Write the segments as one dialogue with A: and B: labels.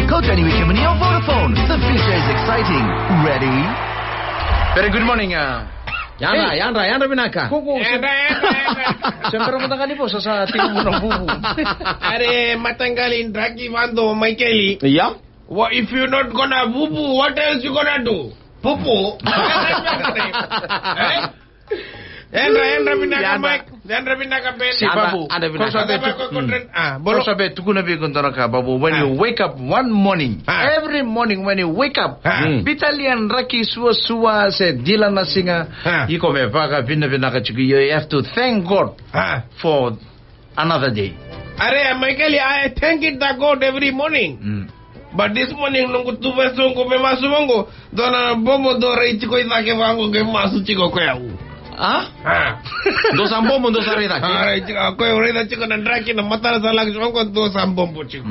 A: Coach anyway kami on Vodafone. The future is exciting. Ready?
B: Very good morning. Yandra Binaka. Siyempre matanggali po sa tingin mo ng bubu.
C: Are matanggalin Draki Vando, Michaeli.
B: Yeah?
C: What if you're not gonna boo-boo, what else you gonna do? Pupu? Yandra Binaka, Mike. Yandra Binaka, Ben.
B: Si Babu. Bolo sabi, tukuna bigontara ka, Babu. When you wake up one morning, every morning when you wake up, Bitalian Raki suwa se dila na singa, iko me baka binaka chuki. You have to thank God for another day.
C: Are Michael, I thank it the God every morning. But this morning nungu tuve songo me masu wango dona bomo dore ichiko itake wango ke masu chiko kwa u.
B: Dos ambombo dos arida.
C: Koe urida chiko na Draki na matara sa lagi wango dos ambombo chiko.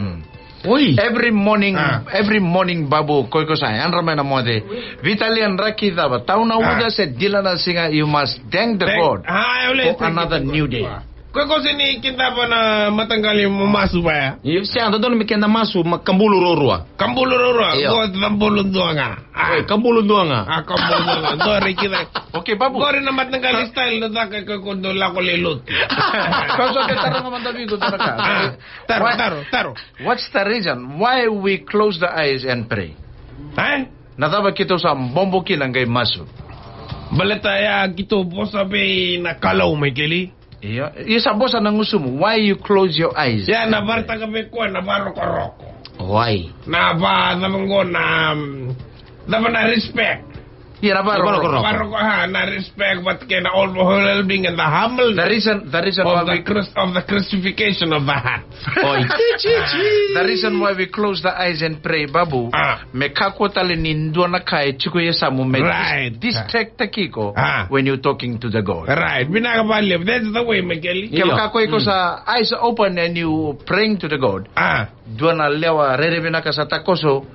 C: Every morning Babu koe ko sa andra mena mode Vitalian Raki dava tauna uda se dilana singa you must thank the God for another new day. Koe ko sini kita pa na matanggali mo masu ba ya?
B: Iyo siya doon mikenda masu makambulu rorua.
C: Kambulu rorua. Go tambulu doanga.
B: Kambulu doanga.
C: Kambulu doanga. Dore kita.
B: Okay Babu.
C: Gore na matanggali style na taka ko do la ko lelut.
B: Kaso ke tarong mandabi ko taraka.
C: Taro.
B: What's the reason why we close the eyes and pray? Nadaba kito sa bombo kinangay masu.
C: Baleta ya kito posabe na kalaw Michaeli.
B: Iya, isa bosa ng gusto mo. Why you close your eyes?
C: Yeah, nabarta kami ko, nabaroko-roko.
B: Why?
C: Na respect.
B: Yeah, nabaroko-roko.
C: Na respect, but kena all being in the humble.
B: The reason
C: of the crucifixion of the heart.
B: The reason why we close the eyes and pray, Babu. Mekako tali nindua na kaya chuko yesamu me distract takiko when you're talking to the God.
C: Right. Binakabali. That's the way, Michael.
B: Kako iko sa eyes open and you praying to the God. Dua na lewa rere binaka sa takoso.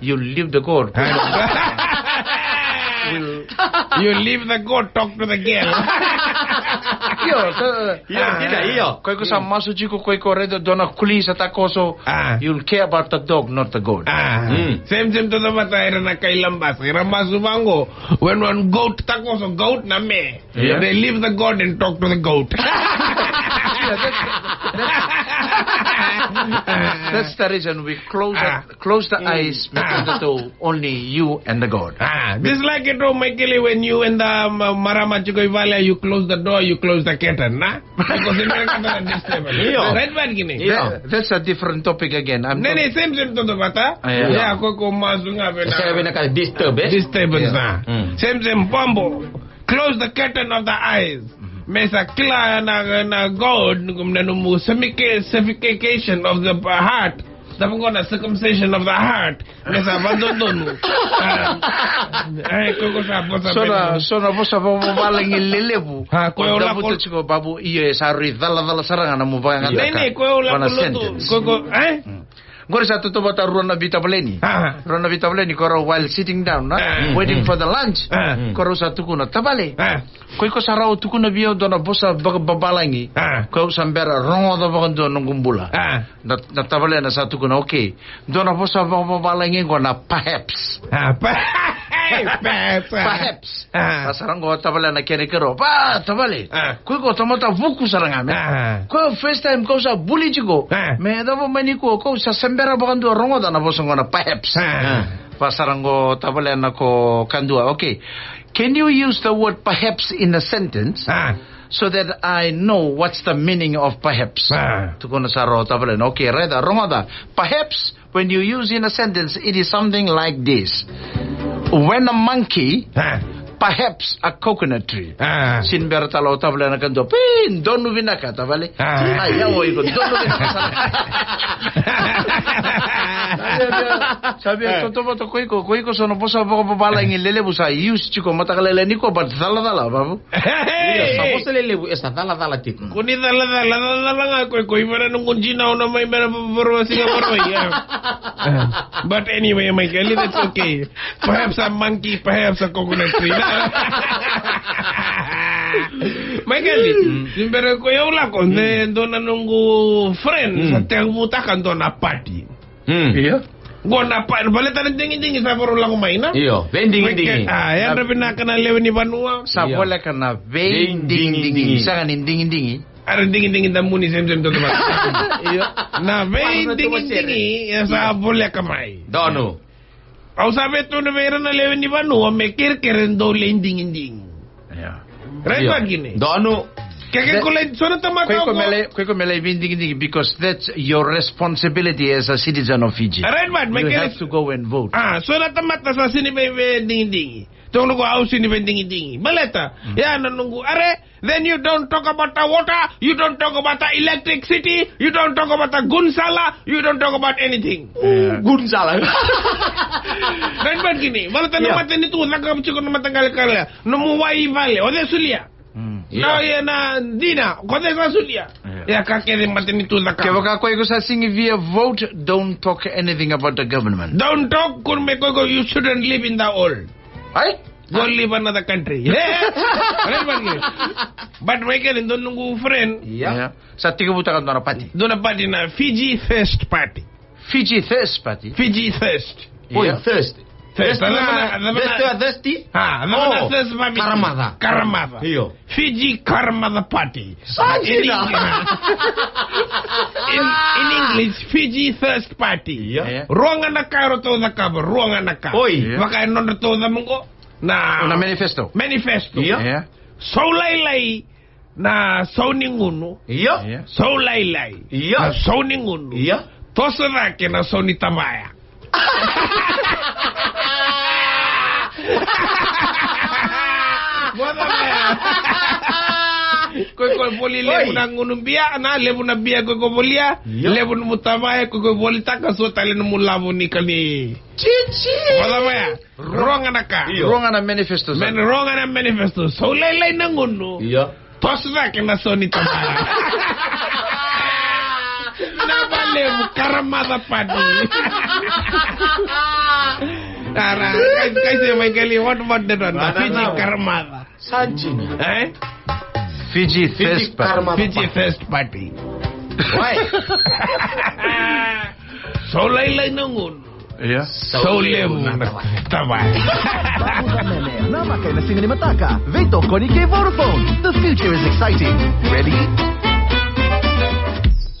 B: You leave the God.
C: You leave the goat, talk to the girl.
B: Koi ko sa masu chiko koi ko redo dona kuli sa takoso. You'll care about the dog, not the goat.
C: Same to the matay na kailambas. Iramasu bango. When one goat takoso, goat na me. They leave the goat and talk to the goat.
B: That's the reason we close the eyes to only you and the God.
C: Just like it, Michael, when you and the Marama Chukoivalia, you close the door, you close the curtain, nah? Because in right, bad
B: that's a different topic again.
C: Same to the bata. Yeah, Koko Mazunga. Disturbance, nah. Same, Bombo. Close the curtain of the eyes. Mesa kla na God ngumnanumu suffocation of the heart. Dapat ko na circumcision of the heart. Mesa bandodonu.
B: So na po sa pamabalang ililibu.
C: Koyo la
B: ko chiko Babu iyo sa ridala sarangan mo ba nga.
C: Nene koyo la ko
B: Gore sa totoo ba Rona Vitableni? Rona Vitableni koro while sitting down, waiting for the lunch. Koro sa tukuna tabale. Koi ko sa raw tukuna biyo do na bosa babalangi. Ko sambera rongo do ba do nung gumbula. Na tabale na sa tukuna okay. Do na bosa babalangi ko na perhaps. Perhaps. Pasarang ko tabale na kenikero. Pa tabale. Koi ko tomata vuku sarangame. Ko first time ko sa buli chigo. Me da mo maniko ko sa sambera ba kando rongo da na bosa ko na perhaps. Pasarang ko tabale na ko kandua. Okay. Can you use the word perhaps in a sentence so that I know what's the meaning of perhaps? Okay, read that. Perhaps when you use in a sentence, it is something like this. When a monkey perhaps a coconut tree. Sin bertalo tabla na kando. Pin donu vinaka tabale. Ayaw iko donu vinaka. Sabi toto ko sono posa bala ngilele busa use chiko matakalele niko but dala babu. Sa posa lelebu esa dala tiko.
C: Kuni dala nga ko ibara nung kunjina una may mera borwa siya borwa ya. But anyway, Michael, that's okay. Perhaps a monkey, perhaps a coconut tree. Michael, simbere ko yung lakon, doon na nung friend sa tiyang mutakan doon na party.
B: Yeah?
C: Gua napa baleta ding-ding sa poro lang kumain na.
D: Iyo, vending-ding.
C: Yan na pinakana lewe ni Banua.
B: Sa bola ka na vending-ding. Sa kanin ding-ding.
C: Ara ding-ding da muni sem-sem to teman. Iyo. Na vending-ding sa bola kamay.
D: Dono.
C: Au sabe to na meron na lewe ni Banua me kirkiren do lending-ding.
B: Yeah.
C: Right back gini.
D: Dono.
C: Kaya kulay so na tama ko.
B: Ko mele vending-ding because that's your responsibility as a citizen of Fiji.
C: Right back.
B: You have to go and vote.
C: So na tama sa sini vending-ding. Tunggu ko au sini vending-ding. Baleta. Yan nunggu. Then you don't talk about the water, you don't talk about the electricity, you don't talk about the gunsala, you don't talk about anything.
D: Gunsala.
C: Dan begini, baleta namatan itu nakam cukup namatanggal kala. Numuwai vale, ode sulia. Na ya na dina, kode sa sulia. Ya kakere matin itu nakam.
B: Kaya waka ko sa singi via vote, don't talk anything about the government.
C: Don't talk kun me ko you shouldn't live in the old.
B: Ay?
C: Go live another country. But may ganun doon nung friend.
B: Yeah. Sa tigabuta ka doon na party.
C: Doon na party na Fiji Thirst Party.
B: Fiji Thirst Party?
C: Fiji Thirst.
D: Uy, Thirst.
C: Thirst.
D: Thirsty?
C: Thirst Party. Karamada.
D: Iyo.
C: Fiji Karamada Party. In English, Fiji Thirst Party.
D: Yeah.
C: Ruangan na karo to na kabo. Ruangan na ka.
D: Oy.
C: Baka non to na mong na
B: manifesto.
C: Yeah. So laylay na so ninguno.
D: Iyo.
C: So laylay.
D: Iyo.
C: Na so ninguno.
D: Iyo.
C: Tosa na ke na so ni tamaya. Koy boli lebu na ngunum biya na lebu na biya koy bolia lebu na mutamaya koy boli taka so tale no mulabu ni kani chichi wala ronga naka
B: ronga na manifesto
C: ronga na manifesto so lay na ngunu
D: iya
C: tosra ke na so ni tamaya na lebu karamada padi Tara, kasi may kali what the don Fiji karamada
D: sanjini
B: Fiji Thirst Party.
C: Fiji Thirst Party.
D: Why?
C: So laylay nangun.
B: Yeah.
C: So lebu tabay.
A: Nama kay na singa ni Mataka. Veto ko ni kay Vodafone. The future is exciting. Ready?